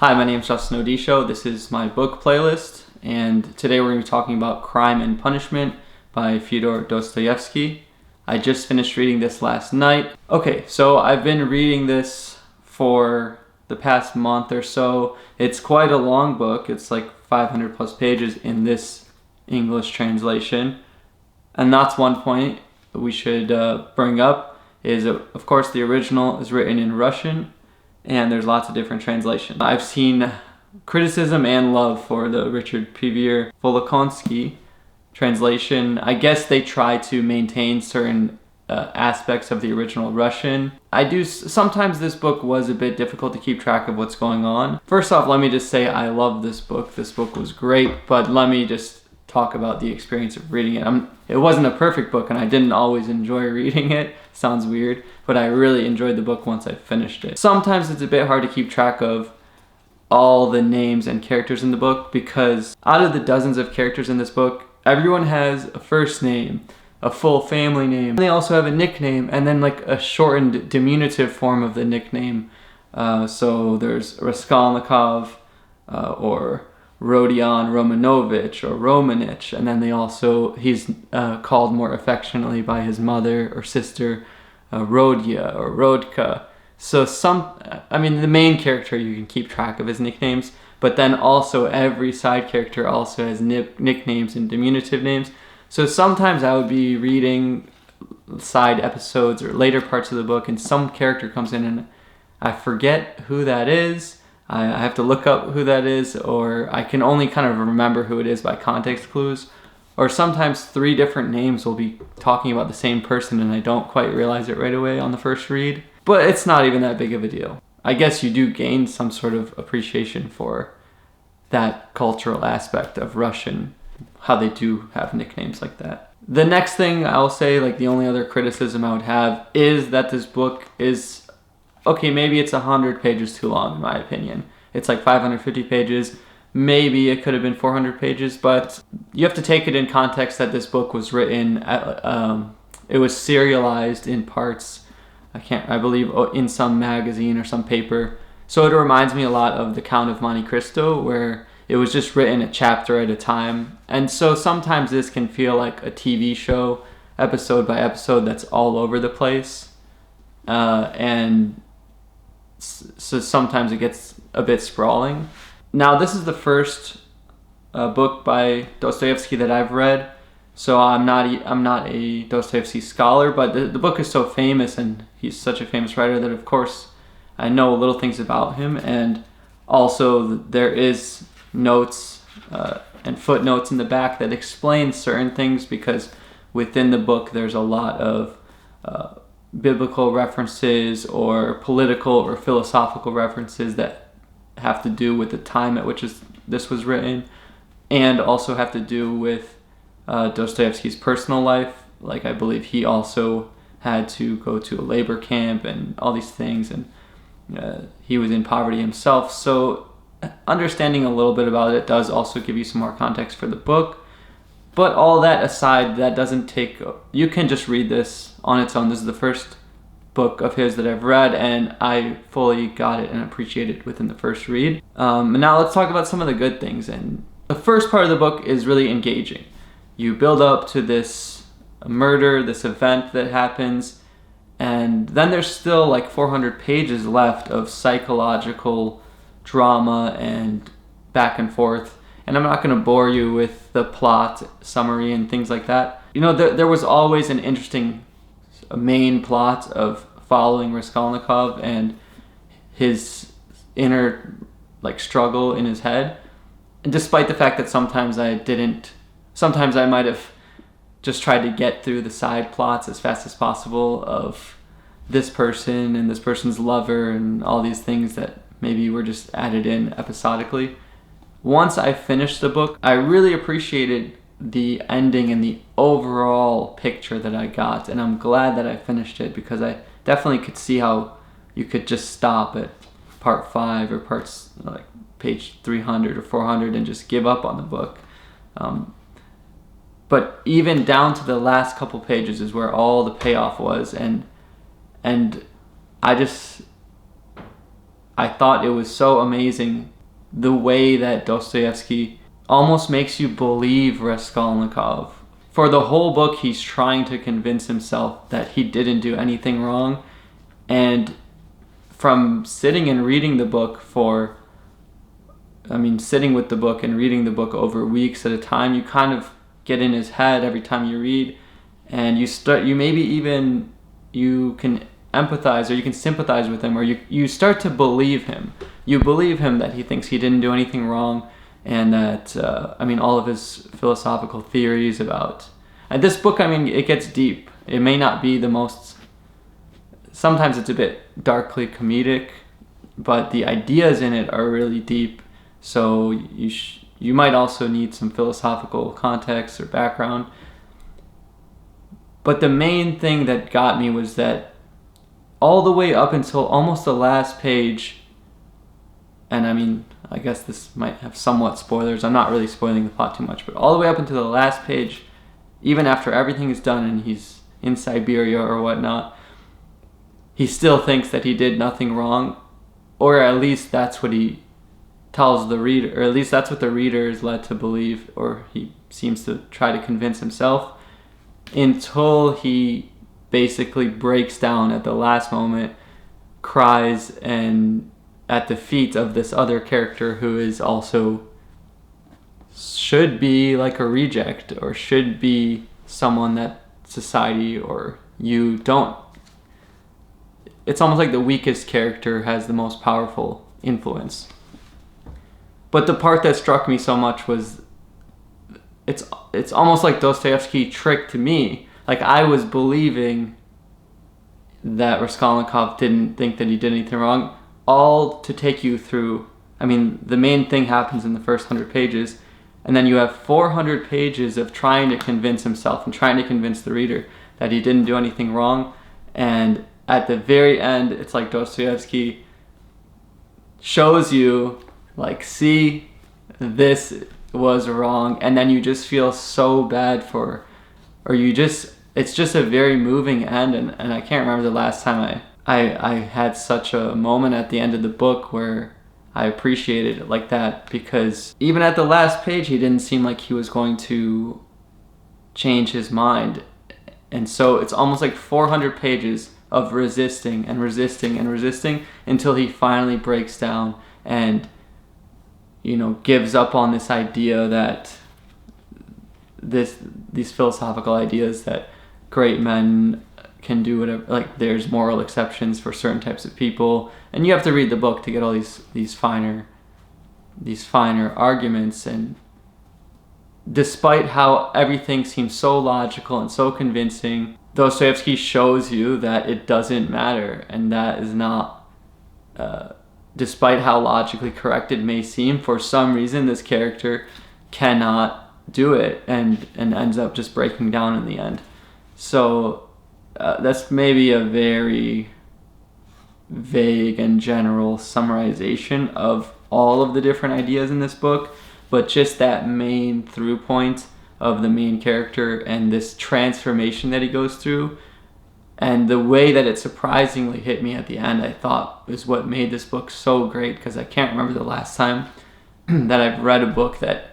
Hi, my name is Odisho. This is my book playlist, and today we're going to be talking about Crime and Punishment by Fyodor Dostoevsky. I just finished reading this last night. Okay, so I've been reading this for the past month or so. It's quite a long book. It's like 500 plus pages in this English translation. And that's one point we should bring up is, of course, the original is written in Russian, and there's lots of different translations. I've seen criticism and love for the Richard Pevier Volokonsky translation. I guess they try to maintain certain aspects of the original Russian. Sometimes this book was a bit difficult to keep track of what's going on. First off, let me just say I love this book. This book was great, but let me just talk about the experience of reading it. It wasn't a perfect book, and I didn't always enjoy reading it. Sounds weird, but I really enjoyed the book once I finished it. Sometimes it's a bit hard to keep track of all the names and characters in the book because out of the dozens of characters in this book, everyone has a first name, a full family name. They also have a nickname and then like a shortened diminutive form of the nickname. So there's Raskolnikov or Rodion Romanovich or Romanich, and then he's called more affectionately by his mother or sister Rodya or Rodka. So the main character you can keep track of his nicknames, but then also every side character also has nicknames and diminutive names. So sometimes I would be reading side episodes or later parts of the book and some character comes in and I forget who that is. I have to look up who that is, or I can only kind of remember who it is by context clues. Or sometimes 3 different names will be talking about the same person and I don't quite realize it right away on the first read. But it's not even that big of a deal. I guess you do gain some sort of appreciation for that cultural aspect of Russian, how they do have nicknames like that. The next thing I'll say, like the only other criticism I would have, is that this book is, okay, maybe it's 100 pages too long in my opinion. It's like 550 pages. Maybe it could have been 400 pages, but you have to take it in context that this book was written, it was serialized in parts, I believe in some magazine or some paper. So it reminds me a lot of The Count of Monte Cristo, where it was just written a chapter at a time. And so sometimes this can feel like a TV show, episode by episode, that's all over the place. And so sometimes it gets a bit sprawling. Now, this is the first book by Dostoevsky that I've read, so I'm not a Dostoevsky scholar, but the book is so famous and he's such a famous writer that of course I know little things about him, and also there is notes and footnotes in the back that explain certain things because within the book there's a lot of biblical references or political or philosophical references that have to do with the time at which this was written, and also have to do with Dostoevsky's personal life. Like I believe he also had to go to a labor camp and all these things, and he was in poverty himself. So understanding a little bit about it does also give you some more context for the book. But all that aside, you can just read this on its own. This is the first book of his that I've read, and I fully got it and appreciated it within the first read. And now let's talk about some of the good things. And the first part of the book is really engaging. You build up to this murder, this event that happens, and then there's still like 400 pages left of psychological drama and back and forth. And I'm not going to bore you with the plot summary and things like that. You know, there was always an interesting main plot of following Raskolnikov and his inner like struggle in his head. And despite the fact that sometimes I might have just tried to get through the side plots as fast as possible of this person and this person's lover and all these things that maybe were just added in episodically. Once I finished the book, I really appreciated the ending and the overall picture that I got, and I'm glad that I finished it because I definitely could see how you could just stop at part 5 or parts like page 300 or 400 and just give up on the book. But even down to the last couple pages is where all the payoff was, and I thought it was so amazing the way that Dostoevsky almost makes you believe Raskolnikov. For the whole book, he's trying to convince himself that he didn't do anything wrong. And from sitting and reading the book sitting with the book and reading the book over weeks at a time, you kind of get in his head every time you read, and you can empathize, or you can sympathize with him, or you start to believe him. You believe him that he thinks he didn't do anything wrong, and that, all of his philosophical theories about... And this book, it gets deep. It may not be the most... Sometimes it's a bit darkly comedic, but the ideas in it are really deep, so you might also need some philosophical context or background. But the main thing that got me was that all the way up until almost the last page, and I guess this might have somewhat spoilers. I'm not really spoiling the plot too much, but all the way up until the last page, even after everything is done and he's in Siberia or whatnot, he still thinks that he did nothing wrong, or at least that's what he tells the reader, or at least that's what the reader is led to believe, or he seems to try to convince himself, until he basically breaks down at the last moment, cries, and at the feet of this other character who is also should be like a reject, or should be someone that society or you don't. It's almost like the weakest character has the most powerful influence. But the part that struck me so much was it's almost like Dostoevsky tricked me. Like, I was believing that Raskolnikov didn't think that he did anything wrong, all to take you through... the main thing happens in the first 100 pages, and then you have 400 pages of trying to convince himself and trying to convince the reader that he didn't do anything wrong. And at the very end, it's like Dostoevsky shows you, like, see, this was wrong, and then you just feel so bad it's just a very moving end, and I can't remember the last time I had such a moment at the end of the book where I appreciated it like that, because even at the last page, he didn't seem like he was going to change his mind. And so it's almost like 400 pages of resisting and resisting and resisting until he finally breaks down and gives up on this idea that these philosophical ideas that great men can do whatever, like there's moral exceptions for certain types of people, and you have to read the book to get all these finer arguments. And despite how everything seems so logical and so convincing, Dostoevsky shows you that it doesn't matter, and that is not despite how logically correct it may seem, for some reason this character cannot do it and ends up just breaking down in the end. So that's maybe a very vague and general summarization of all of the different ideas in this book, but just that main through point of the main character and this transformation that he goes through, and the way that it surprisingly hit me at the end, I thought is what made this book so great, because I can't remember the last time that I've read a book that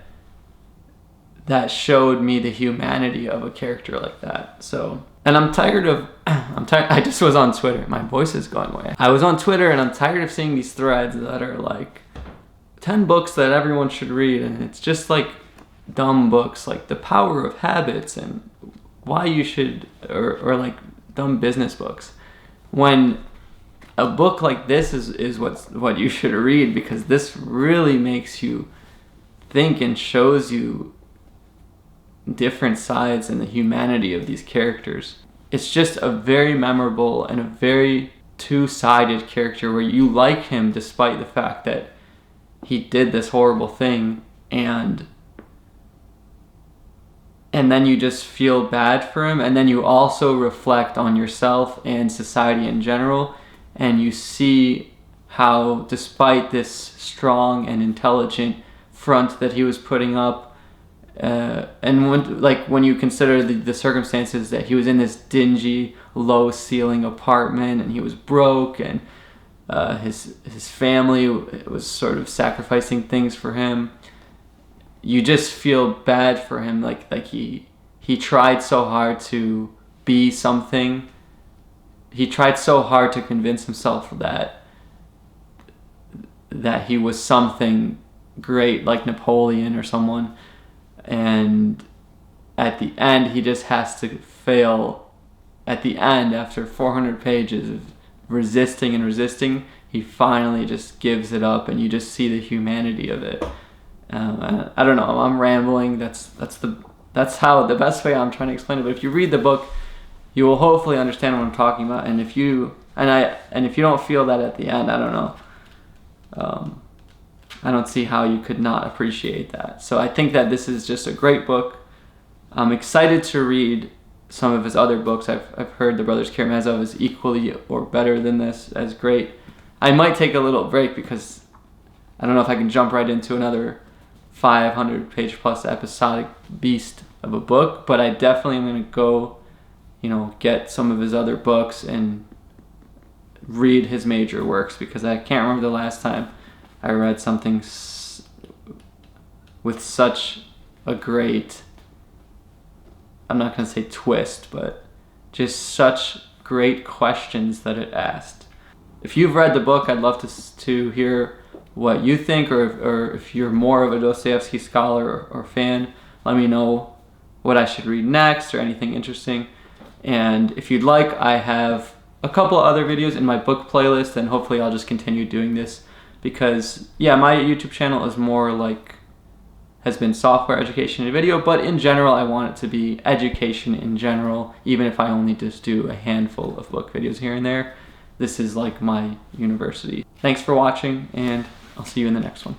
showed me the humanity of a character like that. So, and I just was on Twitter. My voice is going away. I was on Twitter, and I'm tired of seeing these threads that are like 10 books that everyone should read, and it's just like dumb books like The Power of Habits and why you should, or like dumb business books, when a book like this is what you should read, because this really makes you think and shows you different sides and the humanity of these characters. It's just a very memorable and a very two-sided character, where you like him despite the fact that he did this horrible thing, and then you just feel bad for him, and then you also reflect on yourself and society in general, and you see how, despite this strong and intelligent front that he was putting up, and when you consider the circumstances that he was in this dingy, low-ceiling apartment, and he was broke, and his family was sort of sacrificing things for him. You just feel bad for him, like he tried so hard to be something. He tried so hard to convince himself that he was something great, like Napoleon or someone, and at the end he just has to fail. At the end, after 400 pages of resisting and resisting, he finally just gives it up, and you just see the humanity of it. I don't know, I'm rambling. That's how the best way I'm trying to explain it. But if you read the book, you will hopefully understand what I'm talking about. And if you don't feel that at the end, I don't know. I don't see how you could not appreciate that. So I think that this is just a great book. I'm excited to read some of his other books. I've heard The Brothers Karamazov is equally or better than this, as great. I might take a little break because I don't know if I can jump right into another 500-page plus episodic beast of a book, but I definitely am going to go, get some of his other books and read his major works, because I can't remember the last time I read something with such a great, I'm not going to say twist, but just such great questions that it asked. If you've read the book, I'd love to hear what you think, or if you're more of a Dostoevsky scholar or fan, let me know what I should read next or anything interesting. And if you'd like, I have a couple other videos in my book playlist, and hopefully I'll just continue doing this, because my YouTube channel is more like, has been software education and video, but in general I want it to be education in general, even if I only just do a handful of book videos here and there. This is like my university. Thanks for watching, and I'll see you in the next one.